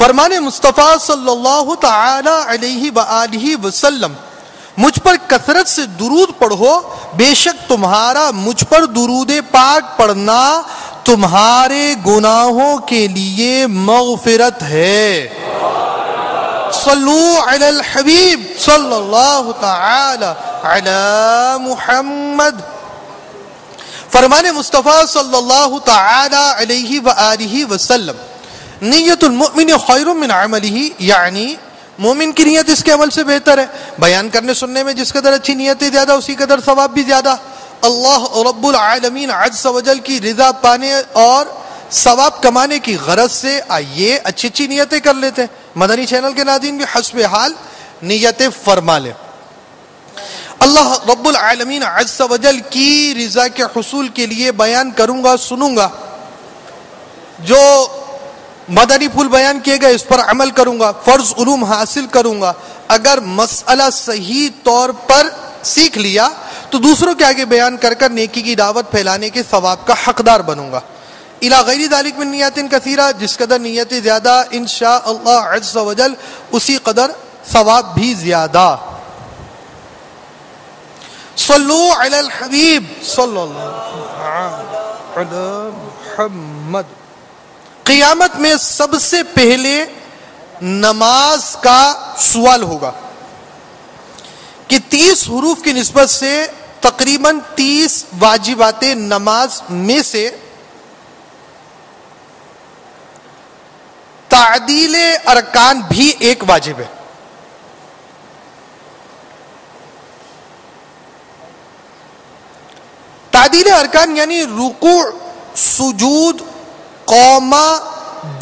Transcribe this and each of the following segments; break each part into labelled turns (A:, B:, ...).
A: فرمان مصطفیٰ صلی اللہ تعالی علیہ وآلہ وسلم، مجھ پر کثرت سے درود پڑھو، بے شک تمہارا مجھ پر درود پاک پڑھنا تمہارے گناہوں کے لیے مغفرت ہے۔ صلو علی الحبیب صلی اللہ تعالی علی محمد۔ فرمان مصطفیٰ صلی اللہ تعالی علیہ وآلہ وسلم، نیت المؤمن خیر من عملہ، یعنی مومن کی نیت اس کے عمل سے بہتر ہے۔ بیان کرنے سننے میں جس قدر اچھی نیتیں زیادہ، اسی قدر ثواب بھی زیادہ۔ اللہ رب العالمین عز و جل کی رضا پانے اور ثواب کمانے کی غرض سے آئیے اچھی اچھی نیتیں کر لیتے ہیں۔ مدنی چینل کے ناظرین بھی حسب حال نیتیں فرما لیں۔ اللہ رب العالمین عز و جل کی رضا کے حصول کے لیے بیان کروں گا، سنوں گا، جو مدنی پھول بیان کیے گئے اس پر عمل کروں گا، فرض علوم حاصل کروں گا۔ اگر مسئلہ صحیح طور پر سیکھ لیا تو دوسروں کے آگے بیان کر کر نیکی کی دعوت پھیلانے کے ثواب کا حقدار بنوں گا۔ الی غیر ذالک من نیات کثیرہ، جس قدر نیتیں زیادہ انشاءاللہ عز و جل اسی قدر ثواب بھی زیادہ۔ صلو علی الحبیب صلی اللہ علی محمد۔ قیامت میں سب سے پہلے نماز کا سوال ہوگا کہ 30 حروف کی نسبت سے تقریباً 30 واجبات نماز میں سے تعدیل ارکان بھی ایک واجب ہے۔ تعدیل ارکان یعنی رکوع، سجود، قوما،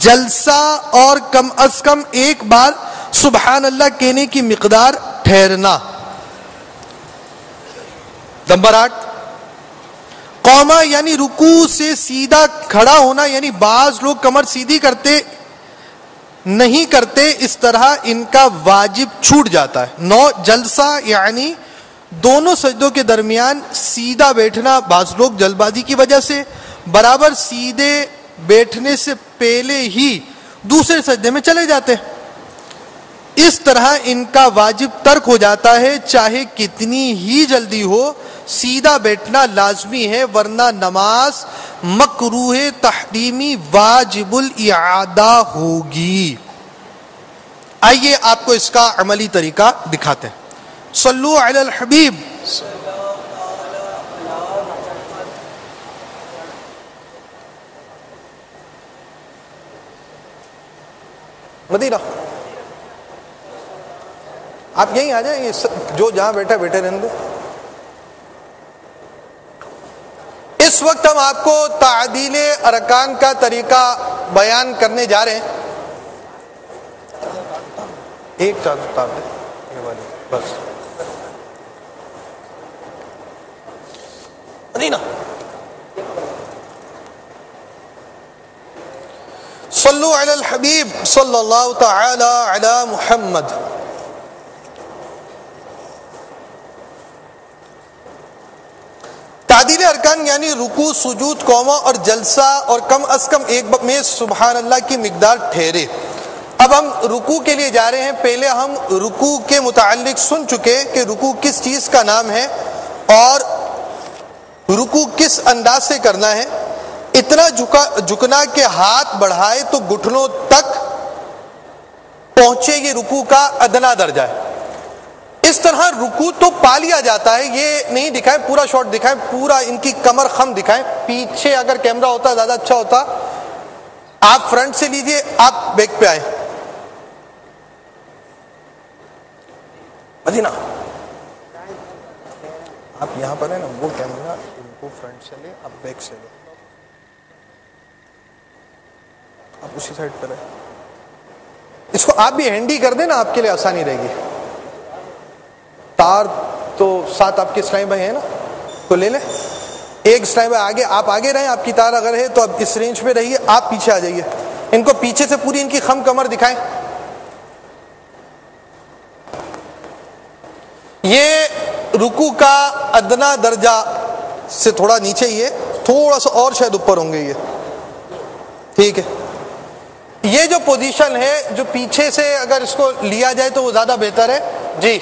A: جلسہ اور کم از کم ایک بار سبحان اللہ کہنے کی مقدار ٹھہرنا۔ نمبر 8، قوما یعنی رکوع سے سیدھا کھڑا ہونا، یعنی بعض لوگ کمر سیدھی کرتے نہیں کرتے، اس طرح ان کا واجب چھوٹ جاتا ہے۔ 9، جلسہ یعنی دونوں سجدوں کے درمیان سیدھا بیٹھنا، بعض لوگ جلد بازی کی وجہ سے برابر سیدھے بیٹھنے سے پہلے ہی دوسرے سجدے میں چلے جاتے ہیں، اس طرح ان کا واجب ترک ہو جاتا ہے۔ چاہے کتنی ہی جلدی ہو سیدھا بیٹھنا لازمی ہے، ورنہ نماز مکروہ تحریمی واجب الاعادہ ہوگی۔ آئیے آپ کو اس کا عملی طریقہ دکھاتے ہیں۔ صلو علی الحبیب۔ مدینہ آپ یہیں آ جائیں، جو جہاں بیٹھا بیٹھے رہنے دیں۔ اس وقت ہم آپ کو تعدیل ارکان کا طریقہ بیان کرنے جا رہے ہیں۔ ایک چادر اتار دیں یہ والی بس۔ مدینہ صلو علی الحبیب صلی اللہ تعالی علی محمد۔ تعدیل ارکان یعنی رکوع، سجود، قوما اور جلسہ اور کم از کم ایک میں سبحان اللہ کی مقدار ٹھہرے۔ اب ہم رکوع کے لیے جا رہے ہیں۔ پہلے ہم رکوع کے متعلق سن چکے کہ رکوع کس چیز کا نام ہے اور رکوع کس انداز سے کرنا ہے۔ اتنا جھکنا کہ ہاتھ بڑھائے تو گھٹنوں تک پہنچے، یہ رکوع کا ادنا درجہ ہے۔ اس طرح رکوع تو پا لیا جاتا ہے، یہ نہیں دکھائیں پورا شاٹ دکھائیں، پورا ان کی کمر خم دکھائیں۔ پیچھے اگر کیمرہ ہوتا زیادہ اچھا ہوتا، آپ فرنٹ سے لیجئے، آپ بیک پہ آئیں۔ مدینہ آپ یہاں پر ہیں نا، وہ کیمرہ ان کو فرنٹ سے لے، آپ بیک سے لے، آپ اسی سائڈ پر ہیں۔ اس کو آپ بھی ہینڈی کر دیں نا، آپ کے لیے آسانی رہے گی۔ تار تو ساتھ آپ کے اسلام بھائی ہیں نا، تو لے لیں۔ ایک اسلام بھائی آگے، آپ آگے رہیں، آپ کی تار اگر ہے تو اب اس رینج پہ رہیے، آپ پیچھے آ جائیے۔ ان کو پیچھے سے پوری ان کی خم کمر دکھائیں۔ یہ رکوع کا ادنا درجہ سے تھوڑا نیچے ہی ہے، تھوڑا سا اور شاید اوپر ہوں گے یہ، ٹھیک ہے۔ یہ جو پوزیشن ہے جو پیچھے سے اگر اس کو لیا جائے تو وہ زیادہ بہتر ہے. جی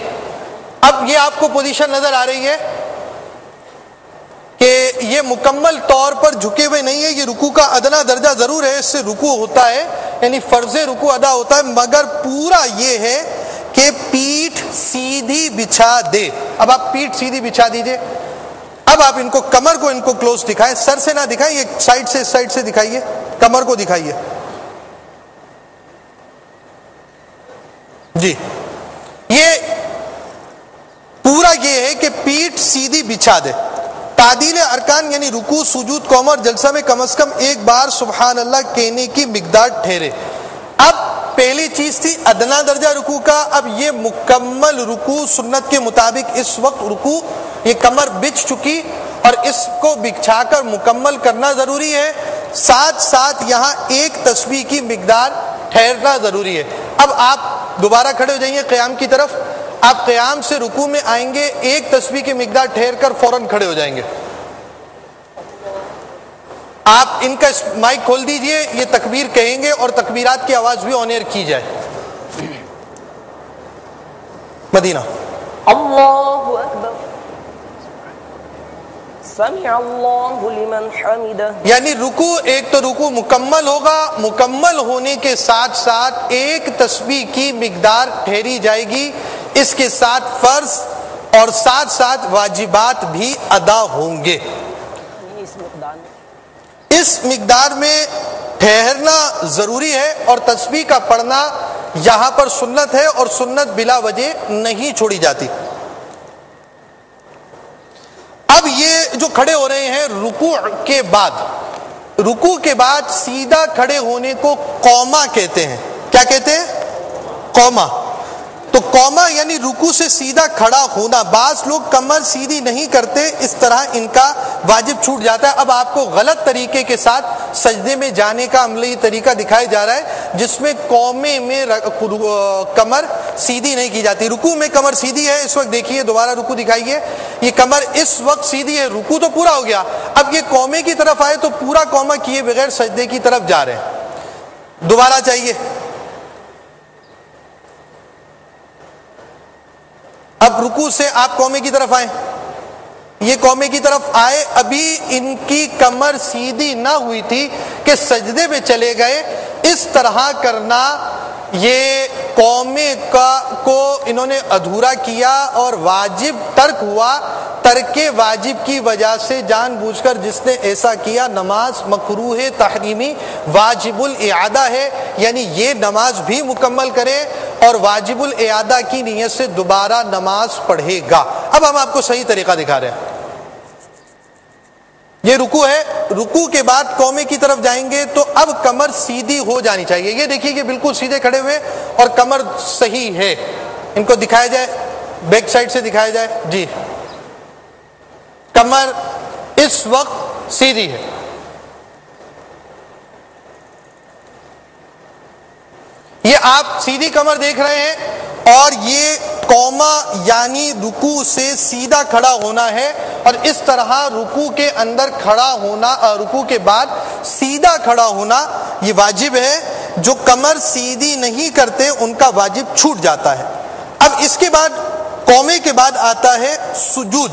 A: اب یہ آپ کو پوزیشن نظر آ رہی ہے کہ یہ مکمل طور پر جھکے ہوئے نہیں ہے, یہ رکوع کا ادنا درجہ ضرور ہے, اس سے رکوع ہوتا ہے یعنی فرض رکوع ادا ہوتا ہے, مگر پورا یہ ہے کہ پیٹھ سیدھی بچھا دے. اب آپ پیٹھ سیدھی بچھا دیجئے. اب آپ ان کو کمر کو ان کو کلوز دکھائیں, سر سے نہ دکھائیں, یہ سائڈ سے سائڈ سے دکھائیے, کمر کو دکھائیے. جی یہ پورا یہ ہے کہ پیٹھ سیدھی بچھا دے. تعدیل ارکان یعنی رکوع, سجود, قوم اور جلسہ میں کم از کم ایک بار سبحان اللہ کہنے کی مقدار ٹھہرے. اب پہلی چیز تھی ادنا درجہ رکوع کا, اب یہ مکمل رکوع سنت کے مطابق اس وقت رکوع یہ کمر بچھ چکی اور اس کو بچھا کر مکمل کرنا ضروری ہے, ساتھ ساتھ یہاں ایک تسبیح کی مقدار ٹھہرنا ضروری ہے. اب آپ دوبارہ کھڑے ہو جائیے قیام کی طرف, آپ قیام سے رکوع میں آئیں گے, ایک تسبیح کی مقدار ٹھہر کر فوراً کھڑے ہو جائیں گے. آپ ان کا مائک کھول دیجئے, یہ تکبیر کہیں گے اور تکبیرات کی آواز بھی آن ایئر کی جائے. مدینہ
B: اللہ اکبر سمع اللہ لمن حمدہ.
A: یعنی رکوع, ایک تو رکوع مکمل ہوگا, مکمل ہونے کے ساتھ ساتھ ایک تسبیح کی مقدار ٹھہری جائے گی, اس کے ساتھ فرض اور ساتھ ساتھ واجبات بھی ادا ہوں گے. اس مقدار میں ٹھہرنا ضروری ہے اور تسبیح کا پڑھنا یہاں پر سنت ہے اور سنت بلا وجہ نہیں چھوڑی جاتی. اب یہ جو کھڑے ہو رہے ہیں رکوع کے بعد, رکوع کے بعد سیدھا کھڑے ہونے کو قوما کہتے ہیں. کیا کہتے ہیں؟ قوما. تو قوما یعنی رکوع سے سیدھا کھڑا ہونا. بعض لوگ کمر سیدھی نہیں کرتے, اس طرح ان کا واجب چھوٹ جاتا ہے. اب آپ کو غلط طریقے کے ساتھ سجدے میں جانے کا عملی طریقہ دکھایا جا رہا ہے جس میں قومے میں کمر سیدھی نہیں کی جاتی. رکوع میں کمر سیدھی ہے, اس وقت دیکھیے دوبارہ رکوع دکھائیے, یہ کمر اس وقت سیدھی ہے, رکوع تو پورا ہو گیا. اب یہ قومے کی طرف آئے تو پورا قومہ کیے بغیر سجدے کی طرف جا رہے ہیں. دوبارہ چاہیے. اب رکوع سے آپ قومے کی طرف آئیں, یہ قومے کی طرف آئے, ابھی ان کی کمر سیدھی نہ ہوئی تھی کہ سجدے میں چلے گئے. اس طرح کرنا یہ قومے کو انہوں نے ادھورا کیا اور واجب ترک ہوا. ترک واجب کی وجہ سے جان بوجھ کر جس نے ایسا کیا نماز مکروہ تحریمی واجب الاعادہ ہے, یعنی یہ نماز بھی مکمل کرے اور واجب الاعادہ کی نیت سے دوبارہ نماز پڑھے گا. اب ہم آپ کو صحیح طریقہ دکھا رہے ہیں. یہ رکوع ہے, رکوع کے بعد قومے کی طرف جائیں گے تو اب کمر سیدھی ہو جانی چاہیے. یہ دیکھیے کہ بالکل سیدھے کھڑے ہوئے اور کمر صحیح ہے. ان کو دکھایا جائے, بیک سائڈ سے دکھایا جائے. جی کمر اس وقت سیدھی ہے. یہ آپ سیدھی کمر دیکھ رہے ہیں اور یہ قوما یعنی رکوع سے سیدھا کھڑا ہونا ہے, اور اس طرح رکوع کے اندر کھڑا ہونا, رکوع کے بعد سیدھا کھڑا ہونا یہ واجب ہے. جو کمر سیدھی نہیں کرتے ان کا واجب چھوٹ جاتا ہے. اب اس کے بعد قومے کے بعد آتا ہے سجود.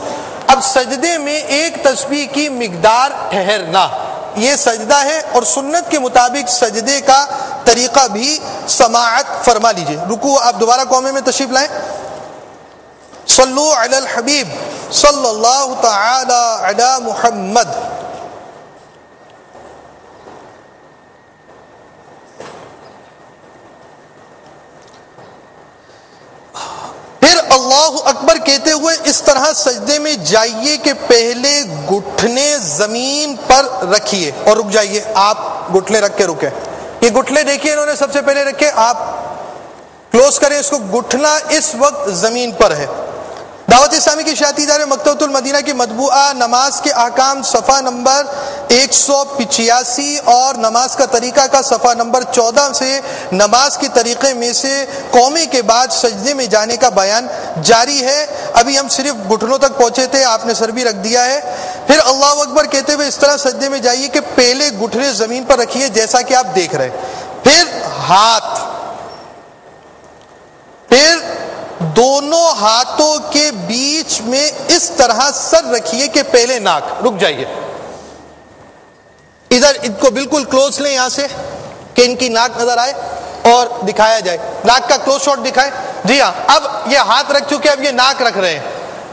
A: اب سجدے میں ایک تسبیح کی مقدار ٹھہرنا, یہ سجدہ ہے اور سنت کے مطابق سجدے کا طریقہ بھی سماعت فرما لیجئے. رکوع آپ دوبارہ قومے میں تشریف لائیں. صلو علی الحبیب صلی اللہ تعالی علی محمد. پھر اللہ اکبر کہتے ہوئے اس طرح سجدے میں جائیے کہ پہلے گھٹنے زمین پر رکھیے اور رک جائیے. آپ گھٹنے رکھ کے رکے. یہ گھٹنے دیکھیے انہوں نے سب سے پہلے رکھے, آپ کلوز کریں اس کو. گھٹنا اس وقت زمین پر ہے. دعوت اسلامی کی اشاعتی ادارے مکتبۃ المدینہ کی مطبوعہ نماز کے احکام صفحہ نمبر 185 اور نماز کا طریقہ کا صفحہ نمبر 14 سے نماز کے طریقے میں سے قومے کے بعد سجدے میں جانے کا بیان جاری ہے. ابھی ہم صرف گھٹنوں تک پہنچے تھے, آپ نے سر بھی رکھ دیا ہے. پھر اللہ اکبر کہتے ہوئے اس طرح سجدے میں جائیے کہ پہلے گھٹنے زمین پر رکھیے جیسا کہ آپ دیکھ رہے ہیں. پھر ہاتھ، پھر دونوں ہاتھوں کے بیچ میں اس طرح سر رکھیے کہ پہلے ناک، رک جائیے ادھر، ان کو بالکل کلوز لیں یہاں سے کہ ان کی ناک نظر آئے اور دکھایا جائے، ناک کا کلوز شاٹ دکھائیں. جی ہاں، اب یہ ہاتھ رکھ چکے، اب یہ ناک رکھ رہے ہیں.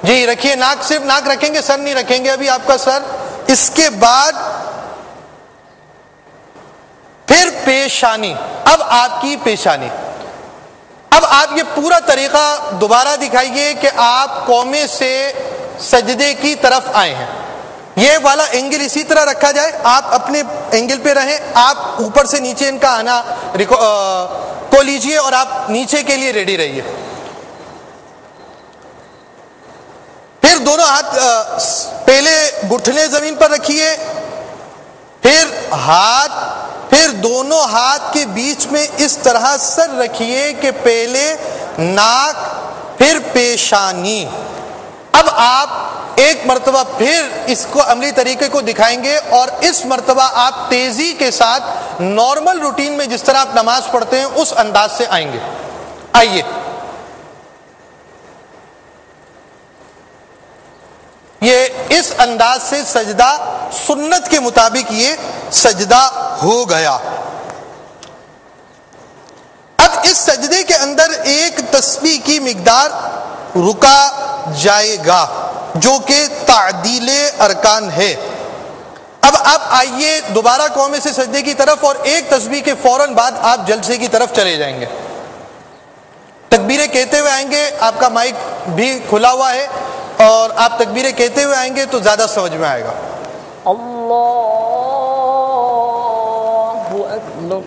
A: جی رکھیے ناک، صرف ناک رکھیں گے، سر نہیں رکھیں گے ابھی آپ کا سر. اس کے بعد پھر پیشانی، اب آپ کی پیشانی. اب آپ یہ پورا طریقہ دوبارہ دکھائیے کہ آپ قومے سے سجدے کی طرف آئے ہیں. یہ والا اینگل اسی طرح رکھا جائے، آپ اپنے اینگل پہ رہیں، آپ اوپر سے نیچے ان کا آنا کو لیجئے اور آپ نیچے کے لیے ریڈی رہیے. پھر دونوں ہاتھ پہلے گھٹنے زمین پر رکھیے، پھر ہاتھ، پھر دونوں ہاتھ کے بیچ میں اس طرح سر رکھیے کہ پہلے ناک پھر پیشانی. اب آپ ایک مرتبہ پھر اس کو عملی طریقے کو دکھائیں گے اور اس مرتبہ آپ تیزی کے ساتھ نارمل روٹین میں جس طرح آپ نماز پڑھتے ہیں اس انداز سے آئیں گے. آئیے، یہ اس انداز سے سجدہ سنت کے مطابق یہ سجدہ ہو گیا. اب اس سجدے کے اندر ایک تسبیح کی مقدار رکا جائے گا جو کہ تعدیل ارکان ہے. اب آپ آئیے دوبارہ قومے سے سجدے کی طرف اور ایک تسبیح کے فوراً بعد آپ جلسے کی طرف چلے جائیں گے. تکبیریں کہتے ہوئے آئیں گے، آپ کا مائک بھی کھلا ہوا ہے اور آپ تکبیریں کہتے ہوئے آئیں گے تو زیادہ سمجھ میں آئے گا.
B: اللہ اکبر.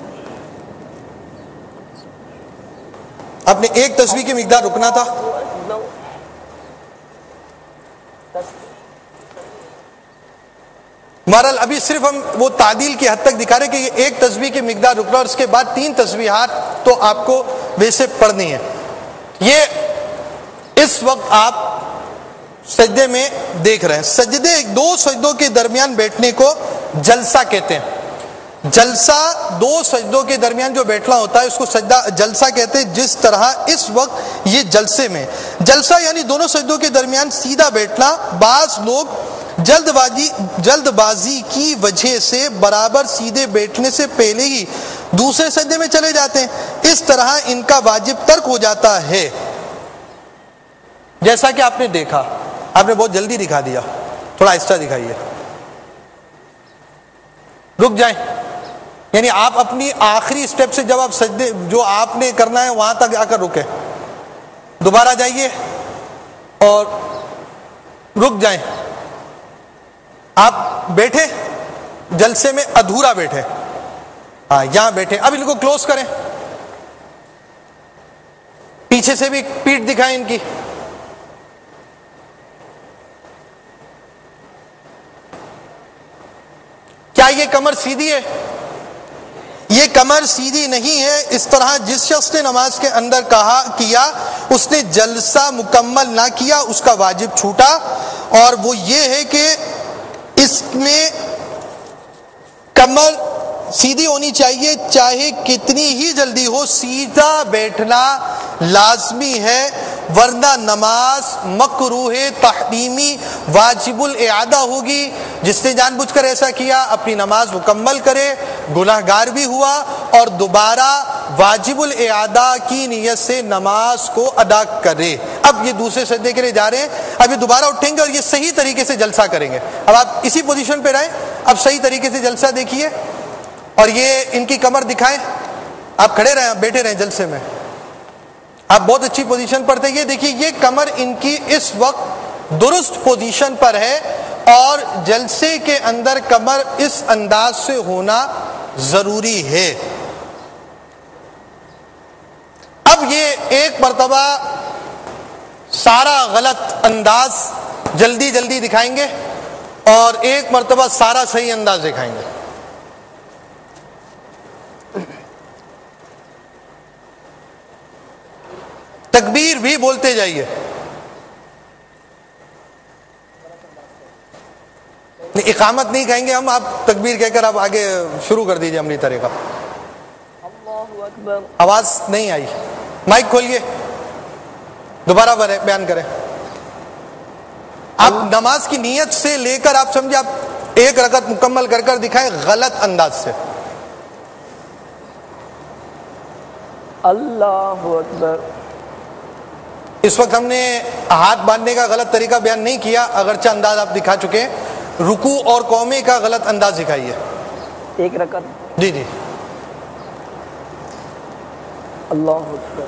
A: آپ نے ایک تسبیح کی مقدار رکنا تھا. بہرحال ابھی صرف ہم وہ تعدیل کی حد تک دکھا رہے کہ یہ ایک تسبیح کی مقدار رکنا اور اس کے بعد 3 تسبیحات تو آپ کو ویسے پڑھنی ہے. یہ اس وقت آپ سجدے میں دیکھ رہے ہیں. سجدے 2 سجدوں کے درمیان بیٹھنے کو جلسہ کہتے ہیں. جلسہ 2 سجدوں کے درمیان جو بیٹھنا ہوتا ہے اس کو سجدہ جلسہ کہتے ہیں. جس طرح اس وقت یہ جلسے میں، جلسہ یعنی دونوں سجدوں کے درمیان سیدھا بیٹھنا. بعض لوگ جلد بازی کی وجہ سے برابر سیدھے بیٹھنے سے پہلے ہی دوسرے سجدے میں چلے جاتے ہیں. اس طرح ان کا واجب ترک ہو جاتا ہے. جیسا کہ آپ نے دیکھا، آپ نے بہت جلدی دکھا دیا، تھوڑا آہستہ دکھائیے. رک جائیں، یعنی آپ اپنی آخری سٹیپ سے جب آپ سجدے جو آپ نے کرنا ہے وہاں تک آ کر رکے. دوبارہ جائیے اور رک جائیں. آپ بیٹھے جلسے میں ادھورا بیٹھے، ہاں یہاں بیٹھے. اب ان کو کلوز کریں، پیچھے سے بھی پیٹھ دکھائیں ان کی. کیا یہ کمر سیدھی ہے؟ یہ کمر سیدھی نہیں ہے. اس طرح جس شخص نے نماز کے اندر کیا اس نے جلسہ مکمل نہ کیا، اس کا واجب چھوٹا. اور وہ یہ ہے کہ اس میں کمر سیدھی ہونی چاہیے، چاہے کتنی ہی جلدی ہو. سیدھا بیٹھنا لازمی ہے، ورنہ نماز مکروہ تحریمی واجب الاعادہ ہوگی. جس نے جان بوجھ کر ایسا کیا اپنی نماز مکمل کرے، گناہ گار بھی ہوا اور دوبارہ واجب الاعادہ کی نیت سے نماز کو ادا کرے. اب یہ دوسرے سجدے کے لیے جا رہے ہیں، اب یہ دوبارہ اٹھیں گے اور یہ صحیح طریقے سے جلسہ کریں گے. اب آپ اسی پوزیشن پہ رہیں، اب صحیح طریقے سے جلسہ دیکھیے اور یہ ان کی کمر دکھائیں. آپ کھڑے رہیں، بیٹھے رہیں جلسے میں، آپ بہت اچھی پوزیشن پر تھے. یہ دیکھیے یہ کمر ان کی اس وقت درست پوزیشن پر ہے اور جلسے کے اندر کمر اس انداز سے ہونا ضروری ہے. اب یہ ایک مرتبہ سارا غلط انداز جلدی جلدی دکھائیں گے اور ایک مرتبہ سارا صحیح انداز دکھائیں گے. تکبیر بھی بولتے جائیے. اقامت نہیں کہیں گے ہم، آپ تکبیر کہہ کر آپ آگے شروع کر دیجئے عملی طریقہ.
B: اللہ أكبر
A: آواز نہیں آئی، مائک کھولیے، دوبارہ بیان کریں. آپ نماز کی نیت سے لے کر آپ سمجھے آپ ایک رکعت مکمل کر کر دکھائیں غلط انداز سے.
B: اللہ اکبر.
A: اس وقت ہم نے ہاتھ باندھنے کا غلط طریقہ بیان نہیں کیا، اگرچہ انداز آپ دکھا چکے ہیں. رکوع اور قومے کا غلط انداز دکھائیے.
B: ایک رکعت.
A: جی جی.
B: اللہ اکبر.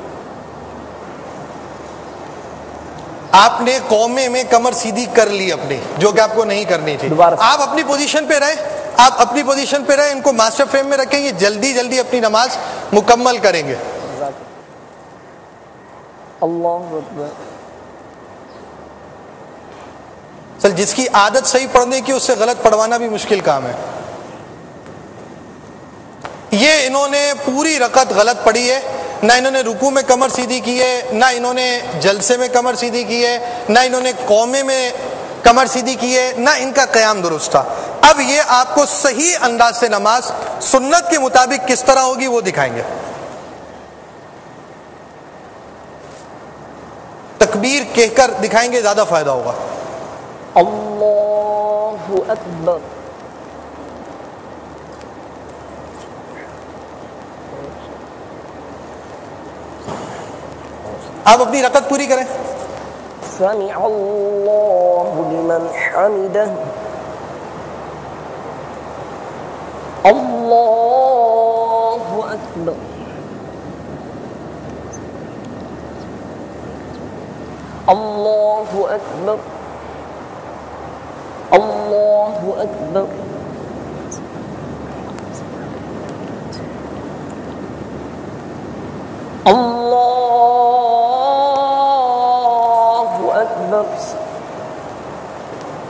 A: آپ نے قومے میں کمر سیدھی کر لی اپنی، جو کہ آپ کو نہیں کرنی تھی. آپ اپنی پوزیشن پہ رہیں، آپ اپنی پوزیشن پہ رہیں، ان کو ماسٹر فریم میں رکھیں، یہ جلدی جلدی اپنی نماز مکمل کریں گے.
B: اللہ اکبر.
A: چل جس کی عادت صحیح پڑھنے کی اس سے غلط پڑھوانا بھی مشکل کام ہے. یہ انہوں نے پوری رکعت غلط پڑھی ہے، نہ انہوں نے رکوع میں کمر سیدھی کی ہے، نہ انہوں نے جلسے میں کمر سیدھی کی ہے، نہ انہوں نے قومے میں کمر سیدھی کی ہے، نہ ان کا قیام درست تھا. اب یہ آپ کو صحیح انداز سے نماز سنت کے مطابق کس طرح ہوگی وہ دکھائیں گے. تکبیر کہہ کر دکھائیں گے، زیادہ فائدہ ہوگا.
B: اللہ اکبر.
A: آپ اپنی رکعت پوری کریں.
B: سمع اللہ لمن حمدہ. اللہ اکبر. اللہ اکبر. اللہ اکبر. اللہ اکبر.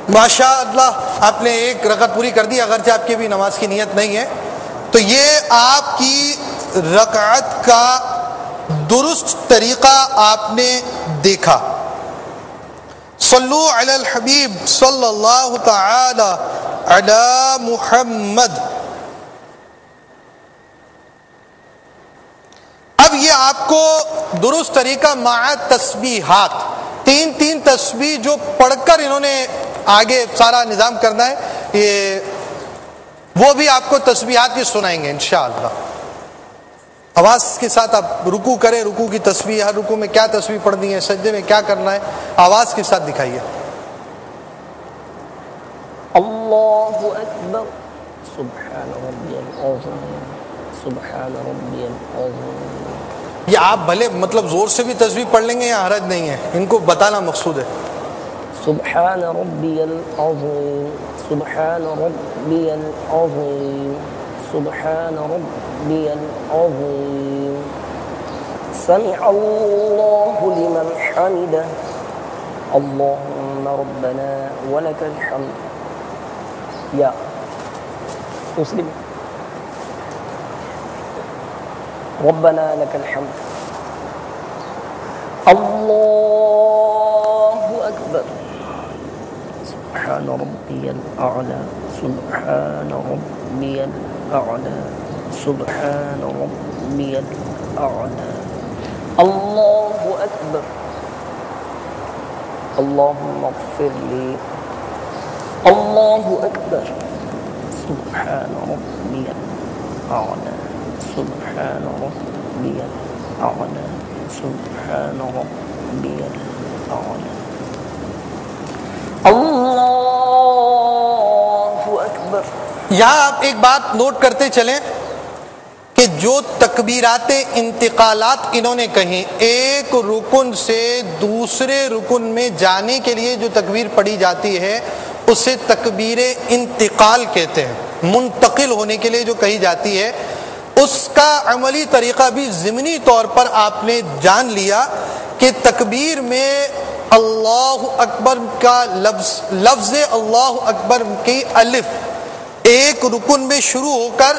A: ماشاء اللہ آپ نے ایک رکعت پوری کر دی، اگرچہ آپ کی بھی نماز کی نیت نہیں ہے. تو یہ آپ کی رکعت کا درست طریقہ آپ نے دیکھا. صلو علی الحبیب صلی اللہ تعالی علی محمد. اب یہ آپ کو درست طریقہ مع تسبیحات، تین تین تسبیح جو پڑھ کر انہوں نے آگے سارا نظام کرنا ہے، یہ وہ بھی آپ کو تسبیحات کی سنائیں گے انشاءاللہ. آواز کے ساتھ آپ رکوع کریں، رکوع کی تسبیح، ہر رکوع میں کیا تسبیح پڑھنی ہے، سجدے میں کیا کرنا ہے، آواز کے ساتھ دکھائیے.
B: اللہ اکبر. سبحان ربی العظیم. سبحان ربی العظیم.
A: یہ آپ بھلے مطلب زور سے بھی تسبیح پڑھ لیں گے، یا حرج نہیں ہے، ان کو بتانا مقصود ہے.
B: سبحان ربی العظیم. سبحان ربی العظیم. سبحان ربی العظیم. سمع اللہ لمن حمدہ. اللهم ربنا ولك الحمد. یا مسلم. ربنا لك الحمد. اللہ اکبر. سبحان ربی الاعلی. سبحان ربی الاعلی. سبحان ربی الاعلی. اللہ اکبر. اللهم اغفر لي. اللہ اکبر. سبحان ربی الاعلی. سبحان ربی الاعلی. سبحان ربی الاعلی. اللہ اکبر.
A: یہاں آپ ایک بات نوٹ کرتے چلیں کہ جو تکبیرات انتقالات انہوں نے کہیں، ایک رکن سے دوسرے رکن میں جانے کے لیے جو تکبیر پڑھی جاتی ہے اسے تکبیر انتقال کہتے ہیں. منتقل ہونے کے لیے جو کہی جاتی ہے، اس کا عملی طریقہ بھی ضمنی طور پر آپ نے جان لیا کہ تکبیر میں اللہ اکبر کا لفظ اللہ اکبر کی الف ایک رکن میں شروع ہو کر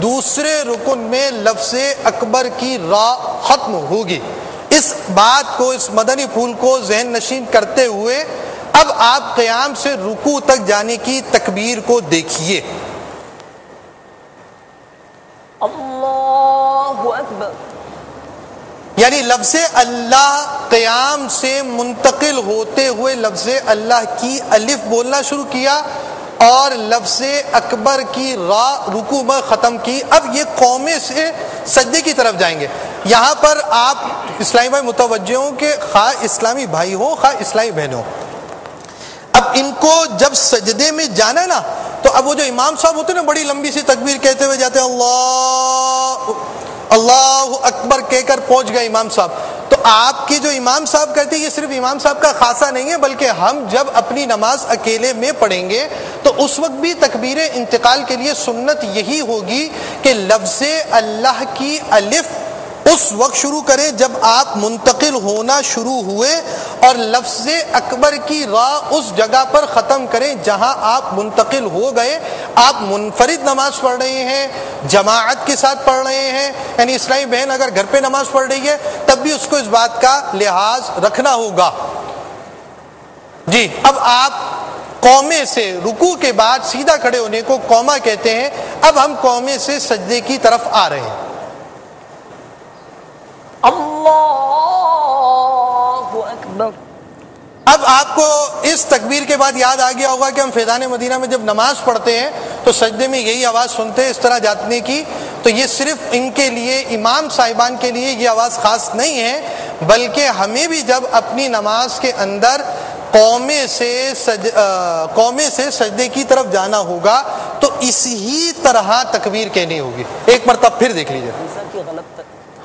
A: دوسرے رکن میں لفظ اکبر کی را ختم ہوگی. اس بات کو، اس مدنی پھول کو ذہن نشین کرتے ہوئے اب آپ قیام سے رکوع تک جانے کی تکبیر کو دیکھیے.
B: اللہ اکبر.
A: یعنی لفظ اللہ قیام سے منتقل ہوتے ہوئے لفظ اللہ کی الف بولنا شروع کیا اور لفظ اکبر کی را رکوع میں ختم کی. اب یہ قومیں سے سجدے کی طرف جائیں گے. یہاں پر آپ اسلامی بھائی متوجہ ہوں کہ خواہ اسلامی بھائی ہو خواہ اسلامی بہنوں، اب ان کو جب سجدے میں جانا ہے نا تو اب وہ جو امام صاحب ہوتے ہیں نا بڑی لمبی سی تکبیر کہتے ہوئے جاتے ہیں، اللہ اکبر کہہ کر پہنچ گئے امام صاحب. تو آپ کی جو امام صاحب کہتے ہیں یہ صرف امام صاحب کا خاصہ نہیں ہے، بلکہ ہم جب اپنی نماز اکیلے میں پڑھیں گے تو اس وقت بھی تکبیر انتقال کے لیے سنت یہی ہوگی کہ لفظ اللہ کی الف اس وقت شروع کریں جب آپ منتقل ہونا شروع ہوئے، اور لفظ اکبر کی را اس جگہ پر ختم کریں جہاں آپ منتقل ہو گئے. آپ منفرد نماز پڑھ رہے ہیں، جماعت کے ساتھ پڑھ رہے ہیں، یعنی اسلامی بہن اگر گھر پہ نماز پڑھ رہی ہے تب بھی اس کو اس بات کا لحاظ رکھنا ہوگا. جی اب آپ قومے سے رکوع کے بعد سیدھا کھڑے ہونے کو قومہ کہتے ہیں. اب ہم قومے سے سجدے کی طرف آ رہے ہیں.
B: اللہ اکبر.
A: اب آپ کو اس تکبیر کے بعد یاد آ گیا ہوگا کہ ہم فیضان مدینہ میں جب نماز پڑھتے ہیں تو سجدے میں یہی آواز سنتے ہیں اس طرح جانے کی. تو یہ صرف ان کے لیے، امام صاحبان کے لیے یہ آواز خاص نہیں ہے، بلکہ ہمیں بھی جب اپنی نماز کے اندر قومے سے سجدے کی طرف جانا ہوگا تو اسی طرح تکبیر کہنی ہوگی. ایک مرتبہ پھر دیکھ لیجیے.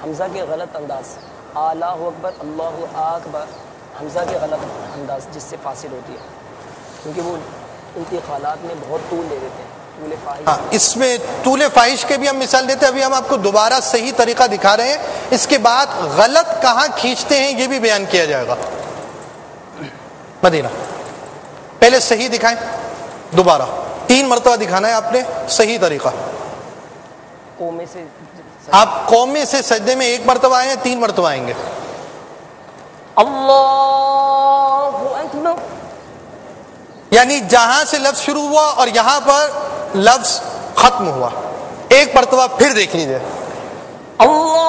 B: حمزہ کے غلط انداز، اللہ اکبر اللہ اکبر، حمزہ کے غلط انداز جس سے فاصل ہوتی ہے، کیونکہ وہ انتقالات میں بہت طول لے دیتے ہیں. طول فاحش،
A: ہاں اس میں طول فاحش کے بھی ہم مثال دیتے ہیں. ابھی ہم آپ کو دوبارہ صحیح طریقہ دکھا رہے ہیں. اس کے بعد غلط کہاں کھینچتے ہیں یہ بھی بیان کیا جائے گا. مدینہ پہلے صحیح دکھائیں، دوبارہ 3 مرتبہ دکھانا ہے آپ نے صحیح طریقہ.
B: قومے سے
A: آپ قومے سے سجدے میں 1 مرتبہ آئے ہیں، 3 مرتبہ آئیں گے.
B: اللہ اکبر،
A: یعنی جہاں سے لفظ شروع ہوا اور یہاں پر لفظ ختم ہوا. 1 مرتبہ پھر دیکھ لیجیے.
B: اللہ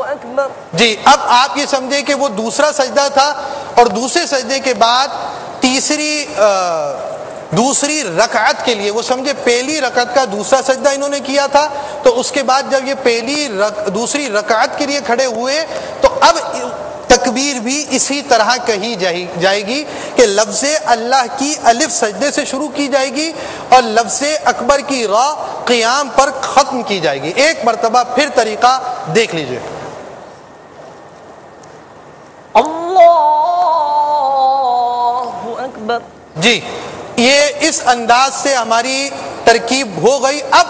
B: اکبر.
A: جی اب آپ یہ سمجھے کہ وہ دوسرا سجدہ تھا اور دوسرے سجدے کے بعد دوسری رکعت کے لیے وہ سمجھے پہلی رکعت کا دوسرا سجدہ انہوں نے کیا تھا. تو اس کے بعد جب یہ دوسری رکعت کے لیے کھڑے ہوئے تو اب تکبیر بھی اسی طرح کہی جائے گی کہ لفظ اللہ کی الف سجدے سے شروع کی جائے گی اور لفظ اکبر کی را قیام پر ختم کی جائے گی. 1 مرتبہ پھر طریقہ دیکھ لیجئے.
B: اللہ اکبر.
A: جی یہ اس انداز سے ہماری ترکیب ہو گئی. اب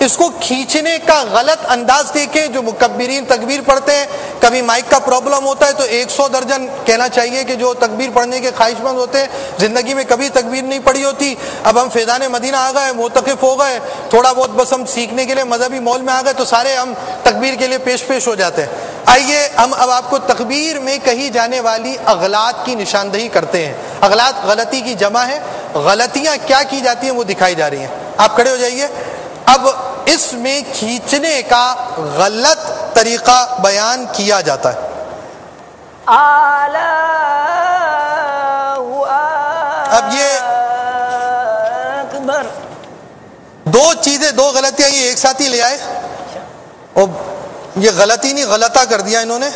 A: اس کو کھینچنے کا غلط انداز دیکھیں. جو مکبرین تکبیر پڑھتے ہیں کبھی مائک کا پرابلم ہوتا ہے تو 100 درجن کہنا چاہیے کہ جو تکبیر پڑھنے کے خواہش مند ہوتے ہیں زندگی میں کبھی تکبیر نہیں پڑھی ہوتی. اب ہم فیضان مدینہ آ گئے، معتکف ہو گئے، تھوڑا بہت بس ہم سیکھنے کے لیے مذہبی مول میں آ گئے تو سارے ہم تکبیر کے لیے پیش ہو جاتے ہیں. آئیے ہم اب آپ کو تکبیر میں کہی جانے والی اغلاط کی نشاندہی کرتے ہیں. اغلاط غلطی کی جمع ہے. غلطیاں کیا کی جاتی ہیں وہ دکھائی جا رہی ہیں. آپ کھڑے ہو جائیے. اب اس میں کھینچنے کا غلط طریقہ بیان کیا جاتا ہے. اب یہ
B: اکبر،
A: 2 چیزیں 2 غلطیاں یہ ایک ساتھ ہی لے آئے اور یہ غلطی نہیں غلطہ کر دیا انہوں نے.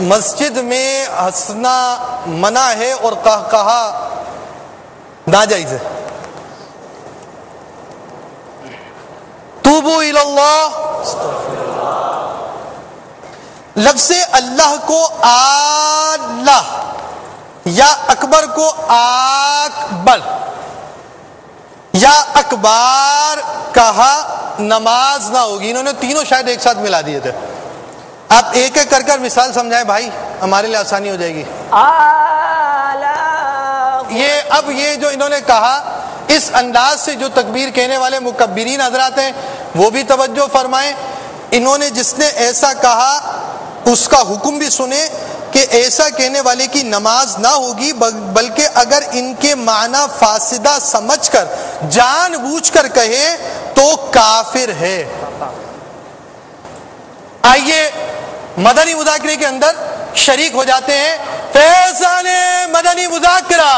A: مسجد میں ہنسنا منع ہے اور کہا ناجائز ہے. توبو الی اللہ. لفظ اللہ کو اللہ یا اکبر کو اکبر یا اکبار کہا نماز نہ ہوگی. انہوں نے تینوں شاید ایک ساتھ ملا دیے تھے. آپ ایک ایک کر مثال سمجھائیں بھائی، ہمارے لیے آسانی ہو جائے گی. یہ جو انہوں نے کہا اس انداز سے جو تکبیر کہنے والے مکبرین حضرات ہیں وہ بھی توجہ فرمائیں. انہوں نے جس نے ایسا کہا اس کا حکم بھی سنے کہ ایسا کہنے والے کی نماز نہ ہوگی، بلکہ اگر ان کے معنی فاسدہ سمجھ کر جان بوجھ کر کہے تو کافر ہے. آئیے مدنی مذاکرے کے اندر شریک ہو جاتے ہیں. فیضان مدنی مذاکرہ.